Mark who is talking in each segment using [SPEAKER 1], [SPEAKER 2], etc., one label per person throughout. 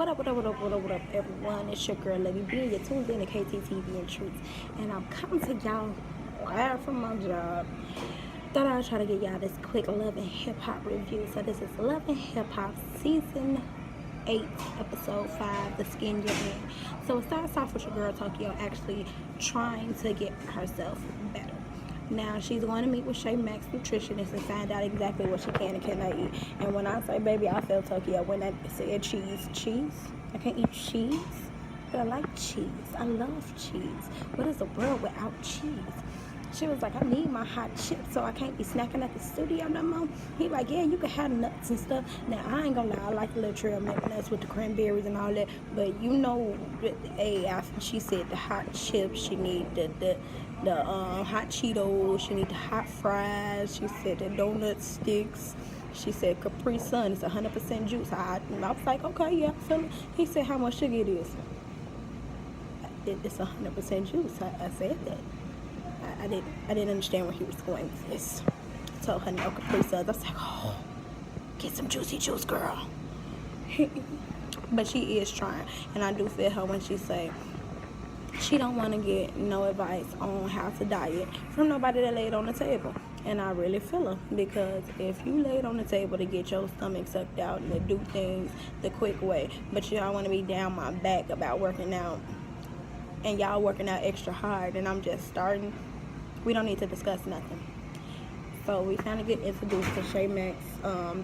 [SPEAKER 1] What up, everyone? It's your girl, Lady B. You're tuned in to KTTV and Treats. And I'm coming to y'all live from my job. Thought I'd try to get y'all this quick Love and Hip Hop review. So, this is Love and Hip Hop Season 8, Episode 5, The Skin You're In. So, it starts off with your girl Tokyo actually trying to get herself better. Now she's going to meet with Shay Max nutritionist and find out exactly what she can and cannot eat. And when I say baby, I feel Tokyo when I said cheese. I can't eat cheese, but I like cheese. I love cheese. What is the world without cheese? She was like, I need my hot chips, so I can't be snacking at the studio no more. He like, yeah, you can have nuts and stuff. Now, I ain't gonna lie, I like the little trail mix nuts with the cranberries and all that. But you know, she said the hot chips, she need the hot Cheetos, she need the hot fries, she said the donut sticks. She said Capri Sun is 100% juice. I was like, okay, yeah, I feel it. He said, how much sugar it is? It's 100% juice. I said that. I didn't understand where he was going with this. I told her no Capri Suns. I was like, oh, get some juicy juice, girl. But she is trying, and I do feel her when she say she don't want to get no advice on how to diet from nobody that laid on the table. And I really feel her, because if you laid on the table to get your stomach sucked out and to do things the quick way, but y'all want to be down my back about working out, and y'all working out extra hard, and I'm just starting, we don't need to discuss nothing. So we kind of get introduced to Shay Max,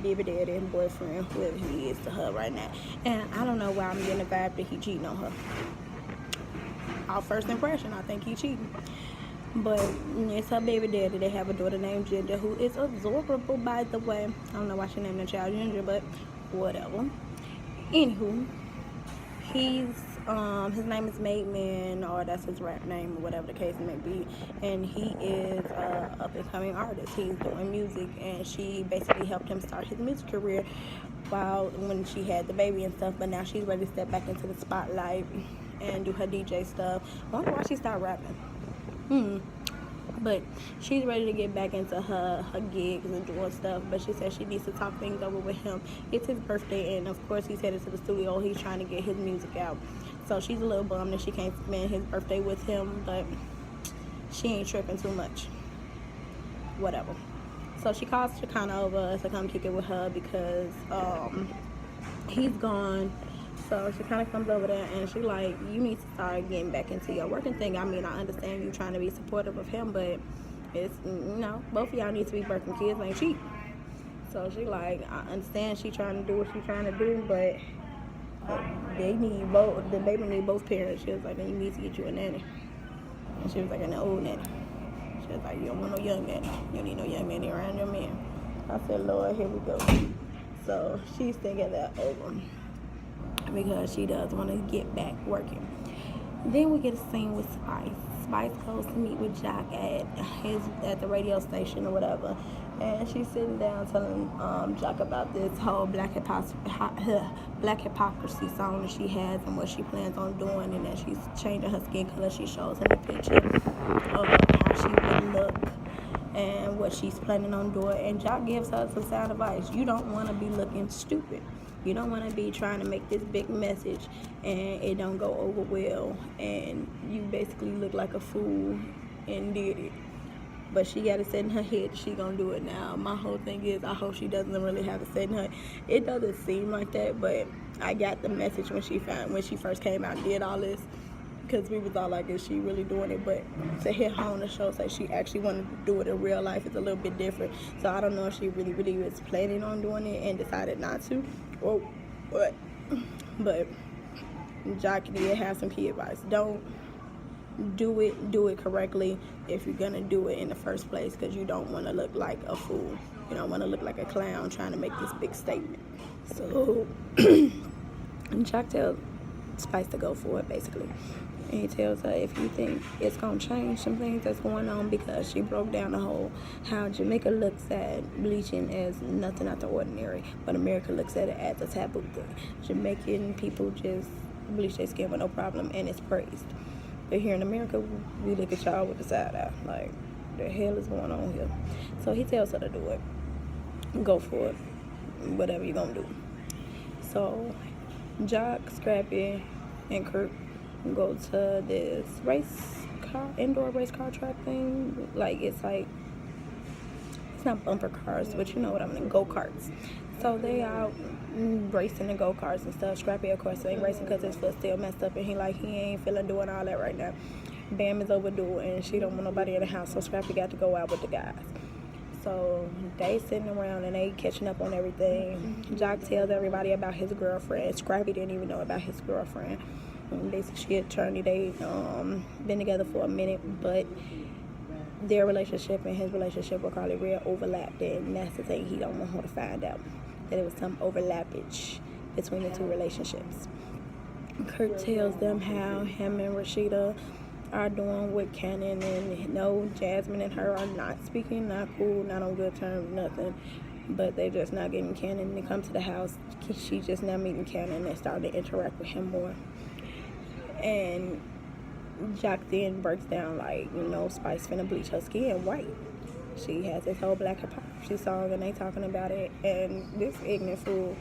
[SPEAKER 1] baby daddy and boyfriend, whoever he is to her right now. And I don't know why I'm getting the vibe that he cheating on her. Our first impression, I think he cheating. But it's her baby daddy. They have a daughter named Ginger, who is adorable, by the way. I don't know why she named the child Ginger, but whatever. Anywho, his name is Made Man, or that's his rap name, or whatever the case may be. And he is a up-and-coming artist. He's doing music, and she basically helped him start his music career when she had the baby and stuff. But now she's ready to step back into the spotlight and do her DJ stuff. I wonder why she started rapping. But she's ready to get back into her gigs and doing stuff. But she said she needs to talk things over with him. It's his birthday, and of course he's headed to the studio. He's trying to get his music out. So she's a little bummed that she can't spend his birthday with him, but she ain't tripping too much. Whatever. So she calls Chicana over to come kick it with her because he's gone. So she kind of comes over there and she like, you need to start getting back into your working thing. I mean, I understand you trying to be supportive of him, but it's, both of y'all need to be working. Kids ain't cheap. So she like, I understand she trying to do what she trying to do, but they need both. The baby need both parents. She was like, then you need to get you a nanny. And she was like, an old nanny. She was like, you don't want no young nanny. You don't need no young nanny around your man. I said, Lord, here we go. So she's thinking that over, because she does want to get back working. Then we get a scene with Spice. Spice goes to meet with Jock at the radio station or whatever, and she's sitting down telling Jock about this whole black hypocrisy song that she has and what she plans on doing, and that she's changing her skin color. She shows him the picture of how she would look and what she's planning on doing, and Jock gives her some sound advice. You don't want to be looking stupid. You don't want to be trying to make this big message and it don't go over well, and you basically look like a fool and did it. But she got to set in her head that she gonna do it now. My whole thing is, I hope she doesn't really have to set in her. It doesn't seem like that, but I got the message when she first came out and did all this, because we was all like, is she really doing it? But to hit home, the show say she actually wanted to do it in real life. It's a little bit different. So I don't know if she really was planning on doing it and decided not to, or what. But Jock did have some key advice. Don't do it correctly if you're gonna do it in the first place, because you don't want to look like a fool. You don't want to look like a clown trying to make this big statement. So Jock tells Spice to go for it, basically. And he tells her, if you think it's going to change some things that's going on, because she broke down the whole how Jamaica looks at bleaching as nothing out the ordinary, but America looks at it as a taboo thing. Jamaican people just bleach their skin with no problem, and it's praised. But here in America, we look at y'all with the side eye, like, the hell is going on here? So he tells her to do it. Go for it. Whatever you're going to do. So Jock, Scrappy, and Kurt go to this indoor race car track thing. It's not bumper cars, but you know what I mean, go-karts. So they out racing the go-karts and stuff. Scrappy, of course, ain't racing because his foot still messed up, and he ain't feeling doing all that right now. Bam is overdue, and she don't want nobody in the house, so Scrappy got to go out with the guys. So they sitting around and they catching up on everything. Jock tells everybody about his girlfriend. Scrappy didn't even know about his girlfriend. Basically, she attorney. They been together for a minute, but their relationship and his relationship were probably real overlapped, and that's the thing. He don't want her to find out that it was some overlappage between the two relationships. Kurt tells them how him and Rashida are doing with Cannon, and no, Jasmine and her are not speaking, not cool, not on good terms, nothing. But they're just not getting Cannon to come to the house. She's just not meeting Cannon and starting to interact with him more. And Jock then breaks down like, Spice finna bleach her skin white. She has this whole Black Hypocrisy song, and they talking about it. And this ignorant fool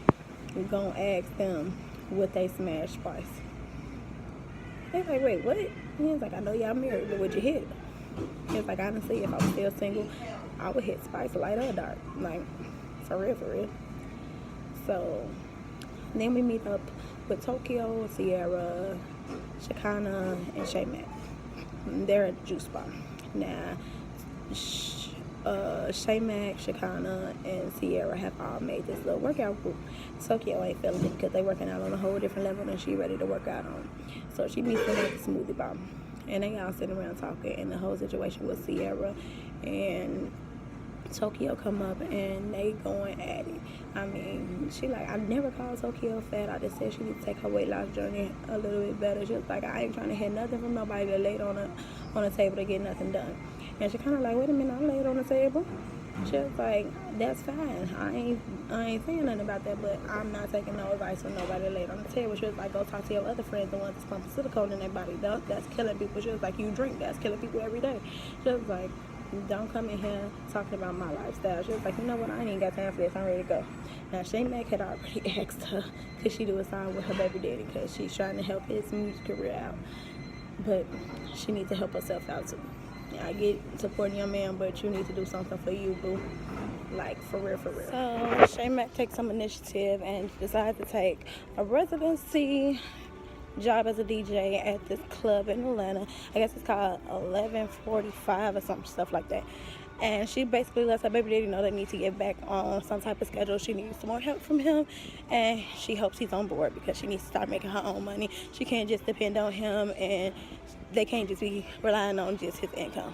[SPEAKER 1] gonna ask them would they smash Spice. They're like, wait, what? He's like, I know y'all married, but would you hit? He's like, honestly, if I was still single, I would hit Spice light or dark. Like, for real. So, then we meet up with Tokyo, Sierra, Shekinah, and Shay Mac. They're at the juice bar. Now, Shay Mac, Shekinah, and Sierra have all made this little workout group. Tokyo ain't feeling it because they working out on a whole different level than she ready to work out on. So she meets them at the smoothie bar. And they all sitting around talking, and the whole situation with Sierra and Tokyo come up, and they going at it. I mean, she like, I never called Tokyo fat. I just said she needs to take her weight loss journey a little bit better. She was like, I ain't trying to hear nothing from nobody that laid on the table to get nothing done. And she kind of like, wait a minute, I laid on the table. She was like, that's fine. I ain't saying nothing about that, but I'm not taking no advice from nobody that laid on the table. She was like, go talk to your other friends, the ones that's pumping silicone in their body. That's killing people. She was like, you drink, that's killing people every day. She was like, don't come in here talking about my lifestyle. She was like, you know what, I ain't even got time for this, I'm ready to go. Now, Shay Mac had already asked her, could she do a song with her baby daddy, because she's trying to help his music career out. But she needs to help herself out too. I get supporting your man, but you need to do something for you, boo. Like, for real. So, Shay Mac takes some initiative and decides to take a residency job as a DJ at this club in Atlanta. I guess it's called 1145 or some stuff like that. And she basically lets her baby daddy know they need to get back on some type of schedule. She needs some more help from him, and she hopes he's on board because she needs to start making her own money. She can't just depend on him, and they can't just be relying on just his income.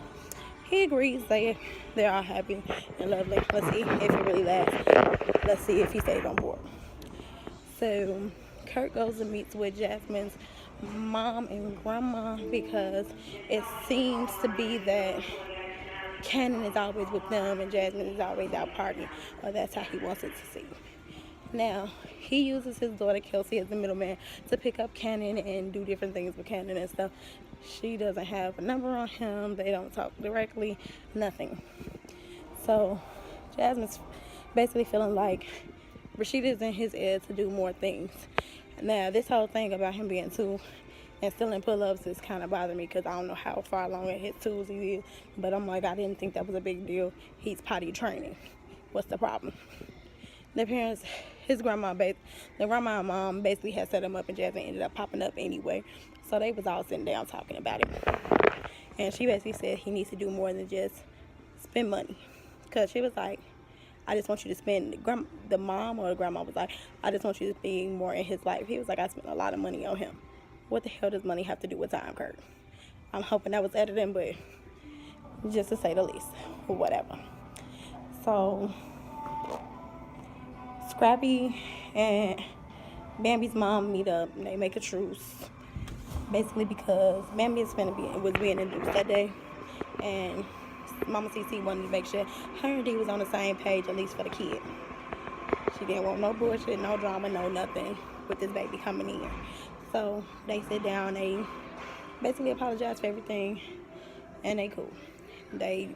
[SPEAKER 1] He agrees. They're all happy and lovely. Let's see if it really lasts. Let's see if he stays on board. So Kurt goes and meets with Jasmine's mom and grandma because it seems to be that Cannon is always with them and Jasmine is always out partying, or that's how he wants it to seem. Now, he uses his daughter Kelsey as the middleman to pick up Cannon and do different things with Cannon and stuff. She doesn't have a number on him. They don't talk directly, nothing. So Jasmine's basically feeling like Rashida's in his ear to do more things. Now, this whole thing about him being two and stealing pull-ups is kind of bothering me because I don't know how far along in his tools he is. But I'm like, I didn't think that was a big deal. He's potty training. What's the problem? The parents, the grandma and mom basically had set him up, and Jasmine ended up popping up anyway. So they was all sitting down talking about it. And she basically said he needs to do more than just spend money. Because she was like, I just want you to spend, the mom or the grandma was like, I just want you to be more in his life. He was like, I spent a lot of money on him. What the hell does money have to do with time, Kurt? I'm hoping that was editing, but just to say the least, or whatever. So Scrappy and Bambi's mom meet up, and they make a truce. Basically because Bambi was being induced that day, and Mama CC wanted to make sure her and D was on the same page, at least for the kid. She didn't want no bullshit, no drama, no nothing with this baby coming in. So they sit down, they basically apologize for everything, and they cool. They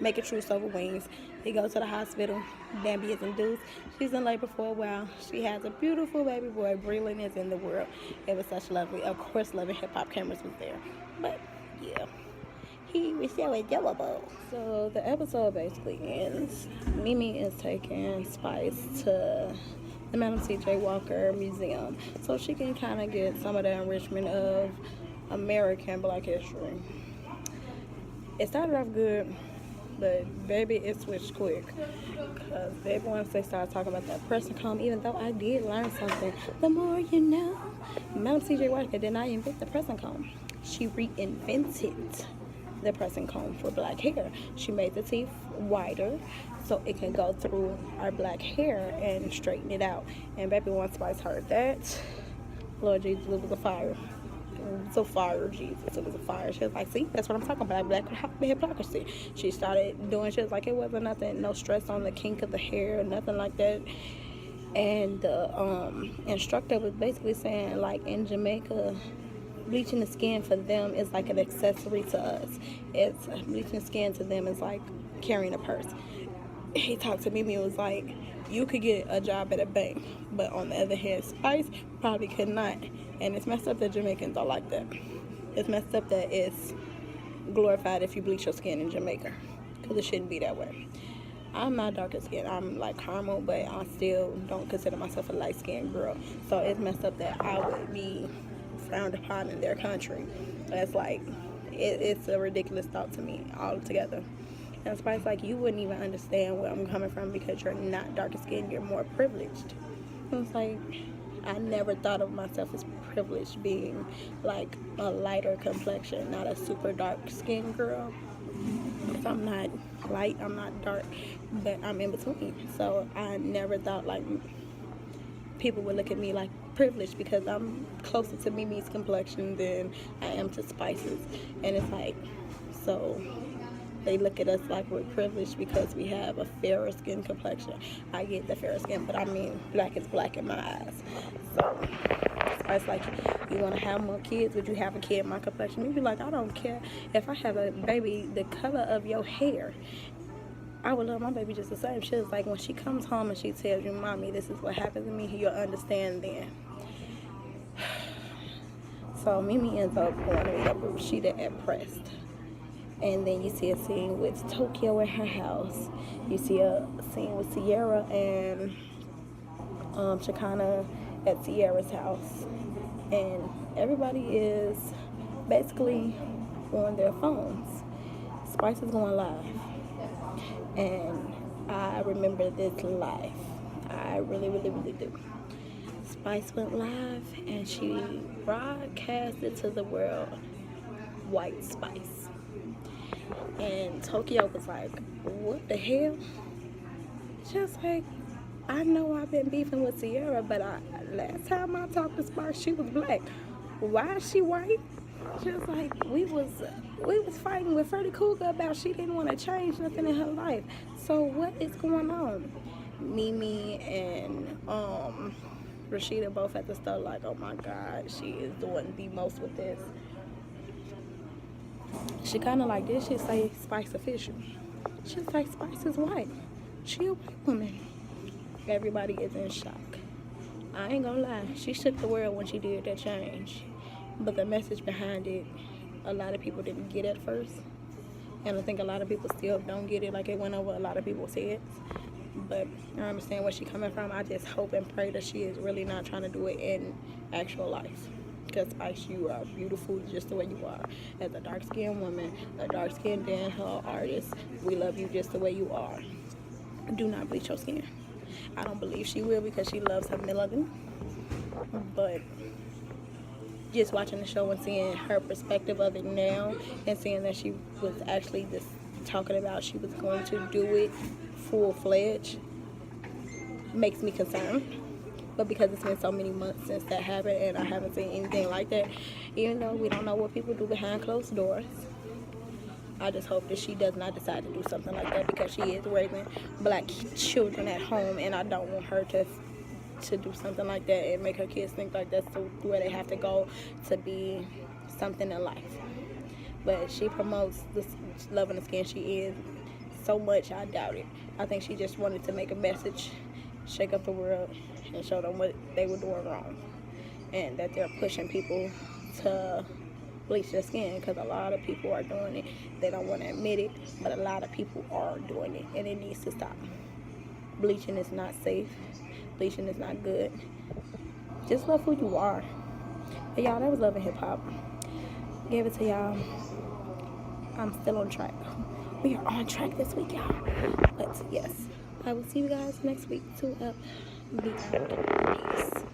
[SPEAKER 1] make a truce over wings, He goes to the hospital. Bambi is induced. She's in labor for a while. She has a beautiful baby boy. Breland is in the world. It was such lovely. Of course, Love and Hip Hop cameras was there. But yeah, he was so adorable. So the episode basically ends. Mimi is taking Spice to the Madam C.J. Walker Museum so she can kind of get some of the enrichment of American Black history. It started off good, but baby, it switched quick. Because baby, once they started talking about that pressing comb, even though I did learn something, the more you know, Madam C.J. Walker did not invent the pressing comb. She reinvented the pressing comb for black hair. She made the teeth wider so it can go through our black hair and straighten it out. And baby, once Spice heard that, Lord Jesus, it was a fire. So fire, Jesus, it was a fire. She was like, see, that's what I'm talking about, black hypocrisy. She started doing shit like it wasn't nothing, no stress on the kink of the hair, nothing like that. And the instructor was basically saying, like, in Jamaica, bleaching the skin for them is like an accessory to us. It's bleaching the skin to them is like carrying a purse. He talked to Mimi and was like, you could get a job at a bank, but on the other hand, Spice probably could not. And it's messed up that Jamaicans are like that. It's messed up that it's glorified if you bleach your skin in Jamaica, because it shouldn't be that way. I'm not darker skin. I'm like caramel, but I still don't consider myself a light skinned girl. So it's messed up that I would be frowned upon in their country. That's like, it's a ridiculous thought to me altogether. And Spice, like, you wouldn't even understand where I'm coming from because you're not darker skinned, you're more privileged. And it's like, I never thought of myself as privileged, being like a lighter complexion, not a super dark skinned girl. Because I'm not light, I'm not dark, but I'm in between. So I never thought like people would look at me like privileged because I'm closer to Mimi's complexion than I am to Spice's. And it's like, so they look at us like we're privileged because we have a fairer skin complexion. I get the fairer skin, but I mean, black is black in my eyes. So Spice, like, you want to have more kids? Would you have a kid my complexion? You'd be like, I don't care if I have a baby the color of your hair. I would love my baby just the same. She was like, when she comes home and she tells you, Mommy, this is what happened to me, you'll understand then. So Mimi ends up going to meet up with Rashida at Prest. And then you see a scene with Tokyo at her house. You see a scene with Sierra and Chicana at Sierra's house. And everybody is basically on their phones. Spice is going live. And I remember this live. I really, really, really do. Spice went live and she broadcasted to the world White Spice. And Tokyo was like, what the hell? Just like, I know I've been beefing with Sierra, but last time I talked to Spice, she was black. Why is she white? She was like, we was fighting with Freddie Cougar about she didn't want to change nothing in her life. So what is going on? Mimi and Rashida both at the start like, oh my God, she is doing the most with this. She kind of like this. She say Spice official. She's like, Spice is white. She a white woman. Everybody is in shock. I ain't gonna lie. She shook the world when she did that change. But the message behind it, a lot of people didn't get at first. And I think a lot of people still don't get it. Like, it went over a lot of people's heads. But I understand where she's coming from. I just hope and pray that she is really not trying to do it in actual life. Because Spice, you are beautiful just the way you are. As a dark-skinned woman, a dark-skinned dancehall artist, we love you just the way you are. Do not bleach your skin. I don't believe she will because she loves her melanin. But just watching the show and seeing her perspective of it now and seeing that she was actually just talking about she was going to do it full-fledged makes me concerned. But because it's been so many months since that happened and I haven't seen anything like that, even though we don't know what people do behind closed doors, I just hope that she does not decide to do something like that because she is raising black children at home and I don't want her to do something like that and make her kids think like that's where they have to go to be something in life. But she promotes this loving the skin she is so much, I doubt it. I think she just wanted to make a message, shake up the world, and show them what they were doing wrong, and that they're pushing people to bleach their skin, because a lot of people are doing it. They don't want to admit it, but a lot of people are doing it, and it needs to stop. Bleaching is not safe. Bleaching is not good. Just love who you are. But y'all, that was Love and Hip Hop. Gave it to y'all. I'm still on track. We are on track this week, y'all. But yes, I will see you guys next week. Be out. Peace.